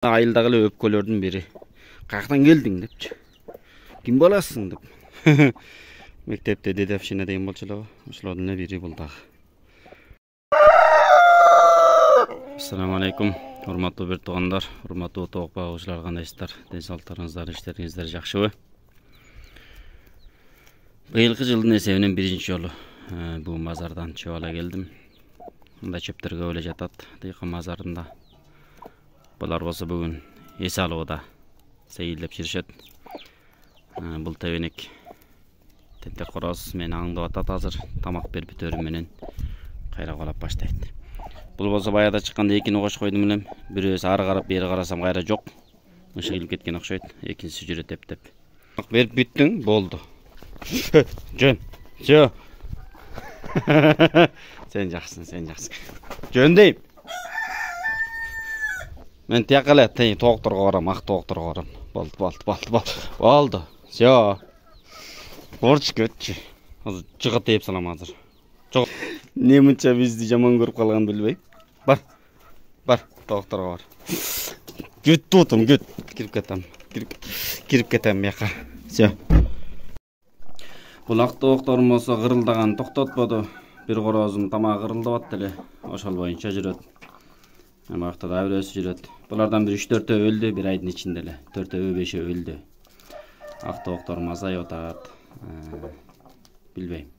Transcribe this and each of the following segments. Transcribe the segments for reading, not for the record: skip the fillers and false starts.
Айылдагы эле өпкөлөрдүн бири. Каяктан келдиң депчи. Ким боласың деп. Мектепте дедовщина деген болчу эле. Ошолордун эле бири бул дагы. Assalamu alaikum. Урматтуу бир туугандар, урматтуу тоок багуучулар, кандайсыздар? Ден соолуктарыңыздар, иштериңиздер жакшыбы? Быйылкы жылдын эсебинен биринчи жолу бул мазардан чыгып ала келдим. Мында чөптөр көп эле жатат дыйкан мазарында. Булар болсо бүгүн эс алууда сейилдеп жүрүшөт. Бул тебенек тентек короз мени аңдып атат азыр. Тамак берип бүтөрүм менен кайра колап баштайт. Бул болсо баягыда чыкканда экини кош койдум элем. Бирөөсү ары карап бери карасам кайра жок. Ышыгылып кеткен окшойт. Экинчиси жүрөт эптеп. Берип бүттүң, болду. Жөн. Жо. Сен жакшысың, сен жакшысың. Жөн дейм. Мен тияка эле тоокторго барам, ак тоокторго барам. Болду. Жо. Борч көтчү. Азыр чыгат деп салам азыр. Жок. Не мынча бизди жаман көрүп калган билбейм. Бар, тоокторго бар. Күт тутум, күт. Кирип кетем бияка. Жо. Бул ак тоокторум болсо кырылдаган токтотподу. Бир корозум тамагы кырылдап атты эле. Ошол боюнча жүрөт. Бакта да бирөөсү жүрөт. Булардан бир 3-4 өлдү, бир айдын ичинде эле. 4-5 өлдү. Ак тоокторум азайып атат. Билбейм.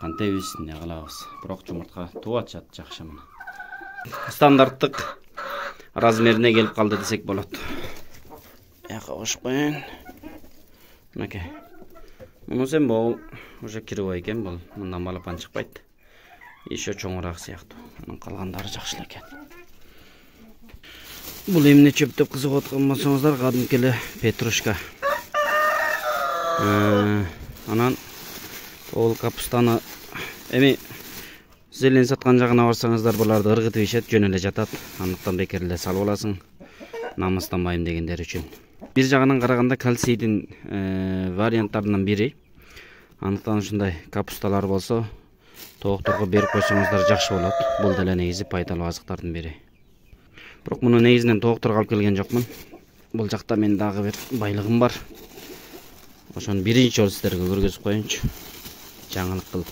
Кантебиз, не кылабыз. Бирок жумуртка тууп атышат жакшы мына. Стандарттык размерине келип калды десек болот. Яка кош коюн. Мынакей. Мунусем бул уже кирибой экен, бул мындан балапан чыкпайт. Еще чоңураак сыяктуу. Анын калгандары жакшы эле экен. Бул эмне чөптөп кызыгып аткан болсоңуздар, кадимки эле петрушка. Анан ол капустаны эми зелень саткан жагына барсаңыздар, буларды ыргытып ишет, жөн эле жатат. Андыктан бекер эле салып аласың. Намыстанбайм дегендер үчүн. Бир жагынан караганда кальцийдин варианттарынан бири. Андыктан ушундай капусталар болсо тоокторго берип койсоңуздар жакшы болот. Бул деле негизи пайдалуу азыктардын бири. Бирок муну негизинен тоокторго алып келген жокмун. Бул жакта мен дагы бир байлыгым бар. Ошону биринчи жолу сиздерге көргөзүп коеюнчу. Жаңылык кылып.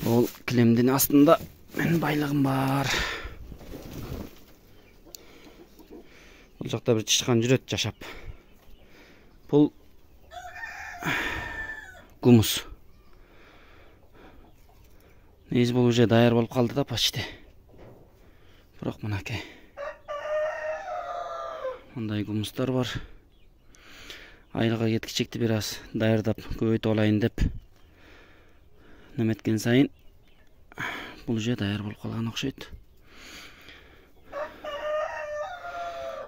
Бул килемдин астында мен байлыгым бар. Бул жакта бир чычкан жүрөт жашап. Бул гумус. Негизи бул уже даяр болуп калды да почти. Бирок мынакей. Мындай гумустар бар. Айылга кеткичекти бир аз даярдап көбөйтүп алайын деп неметкен сайын бул уже даяр болуп калган окшойт.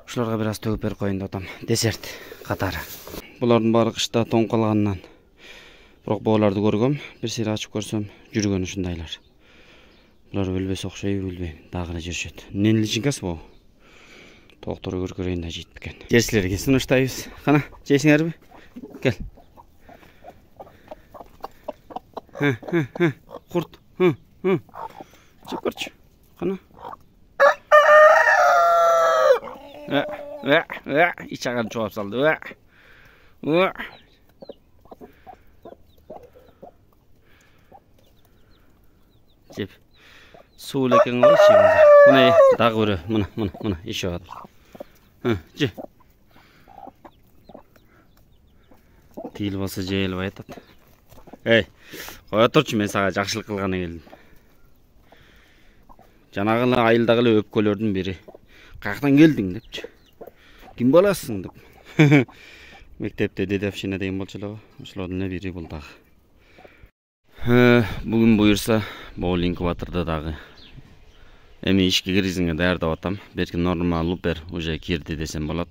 Ушуларга бир аз төгүп берип коеюн деп атам. Десерт катары. Булардын баары кышта тоңуп калганынан. Бирок бооларды көргөм, бир сыйра ачып көрсөм, жүргөн ушундайлар. Булар өлбөсө окшойбу, билбейм. Дагы эле жүрүшөт. Ненин личинкасы бул? Тооктору көргөрөйүн да жейт бекен. Жесилерге сунуштайбыз. Кана, жейсиңерби? Кел. Курт. Жеп көрчү. Кана. Ичаган чоап салды. Жеп. Суу элекең болчу. Мына дагы бирөө, мына ишеп атат. Же. Тийл болсо жейлбай атат. Кое турчу, мен сага жакшылык кылганы келдим. Жанагы айылдагы эле өпкөлөрдүн бири. Каяктан келдиң депчи. Ким боласың деп. Мектепте дедовщина деген болчу эле. Ошолордун эле бири бул дагы. Бүгүн буюрса, бул инкубатордо дагы эми ишке киргизгенге даярдап атам. Берки норма лупер уже кирди десем болот.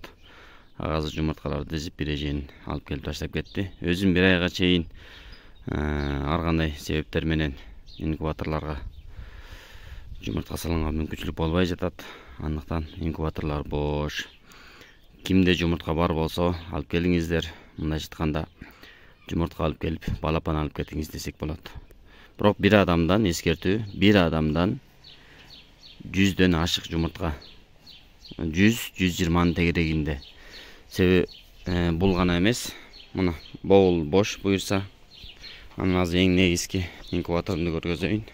Азыр жумурткаларды дизип бир эжени алып келип таштап кетти. Өзүм бир айга чейин ар кандай себептер менен инкубаторлорго жумуртка салганга мүмкүнчүлүк болбой жатат. Андыктан инкубаторлор бош. Кимде жумуртка бар болсо алып келиңиздер. Мындайча айтканда жумуртка алып келип, балапан алып кетиңиз десек болот. Бирок бир адамдан эскертүү, бир адамдан 100ден ашык жумуртка. 100-120 тегерегинде. Себеби бул гана эмес. Мына боул бош буюрса. Анан азыр эң негизги инкубаторумду көргөзөйүн.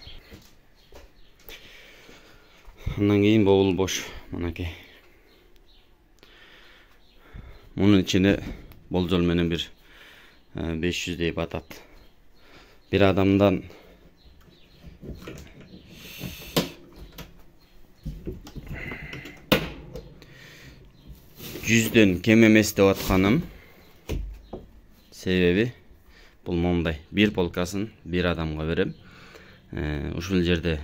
Андан кийин боул бош. Мынакей. Мунун ичине болжол менен бир 500дей батат. Bir adamdan 100ден кем эмес деп атканым себеби бул мондай бир полкасын бир адамга берем. Ушул жерде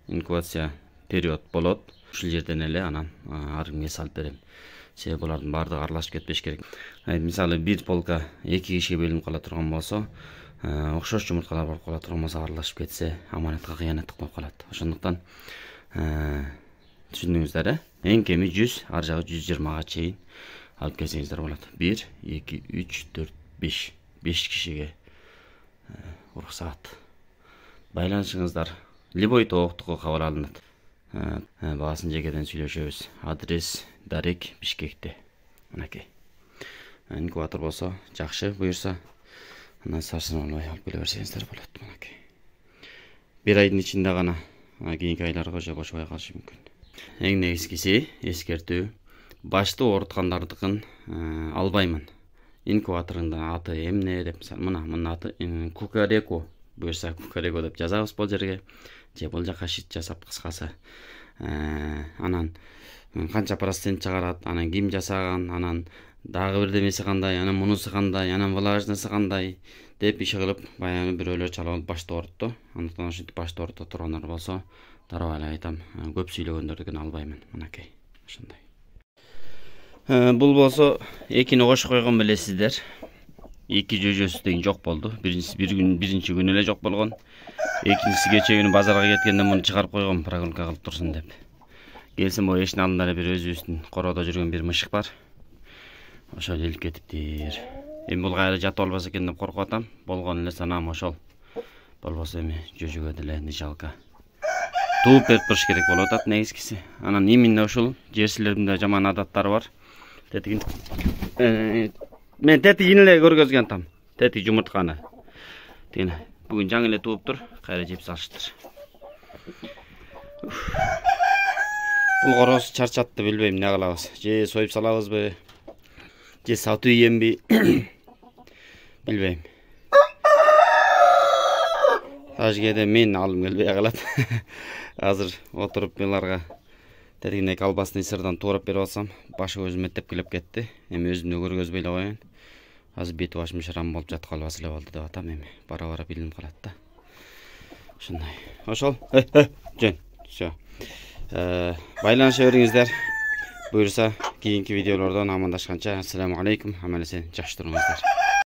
инкубация период болот. Ушул жерден эле анан ар кимге салып берем. Себеби булардын баардыгы аралашып кетпеш керек. Мисалы бир полка 2 кишиге бөлүнүп кала турган болсо, окшош жумурткалар болуп кала турган болсо, аралашып кетсе, аманатка кыянаттык болуп калат. Ошондуктан түшүндүңүздөр, эң кеми 100, ар жагы 120га чейин алып келсеңиздер болот. 1, 2, 3, 4, 5. 5 кишиге уруксаат. Байланышыңыздар любой тооктукка кабыл алынат. Баасын жекеден сүйлөшөбүз. Адрес Дарек, Бишкекте. Мынакей. Инкубатор болсо жакшы буюрса, анан сарсыналбай алып келе берсеңиздер болот. Мынакей. Bir айдын ичинде гана кийинки айларга же кошобой калышы мүмкүн. Эң негизгиси эскертүү. Башты ооруткандардыкын албаймын. Инкубаторундун аты эмне деп, мунун аты Кукареку. Буюрса Кукареку деп жазабыз бул жерге. Же бул жака шит жасап кыскасы. Анан канча процент чыгарат, анан ким жасаган, анан дагы бирдемеси кандай, анан мунусу кандай, анан влажныйсы кандай деп иши кылып, баягы бирөөлөр чалып башты оорутtu. Андыктан ошентип башты оорутуп тургандар болсо, дароо эле айтам, көп сүйлөгөндөрдүкүн албаймын. Мынакей. Ошондой. Бул болсо экини кошуп койгон белесиздер. 2 жөжөсү деген жок болду. Биринчи күнү эле жок болгон. Экинчиси кече күнү базарга кеткенде муну чыгарып койгом, прогулка кылып турсун деп. Келсем бу эшиктин алдында эле бир өзүбүздүн короодо жүргөн бир мышык бар. Ошол элип кетиптир. Эми бул кайра жатып албаса экен деп коркуп атам. Болгон эле санаам ошол. Болбосо эми жөжөгө деле жалко. Тууп берип туруш керек болуп атат негизгиси. Анан именно ушул жерсилердин жаман адаттары бар. Тетигин мен тетигин эле көргөзгөн атам. Тетиг жумуртканы. Тигин бүгүн жаңы эле тууптур, кайра жеп салыштыр. Бул короз чарчатты, билбейм эмне кылабыз. Же союп салабызбы? Же сатуу ийемби? Билбейм. Даже кээде мен алым келбей калат. Азыр отуруп буларга тетигине колбасный сырдан туурап берип алсам, башы өзүм эттеп кетти. Эми өзүмдү көргөзбөй эле коеюн. Азыр бет башым шарам болуп жатып калбаса эле болду деп атам, эми бара билинип калат да. Ошондой. Ошол. Жөн. Всё. Байланыша бериңиздер. Буюрса, кийинки видеолордон амандашканча, ассаламу алейкум. Аман эсен, жакшы туруңуздар.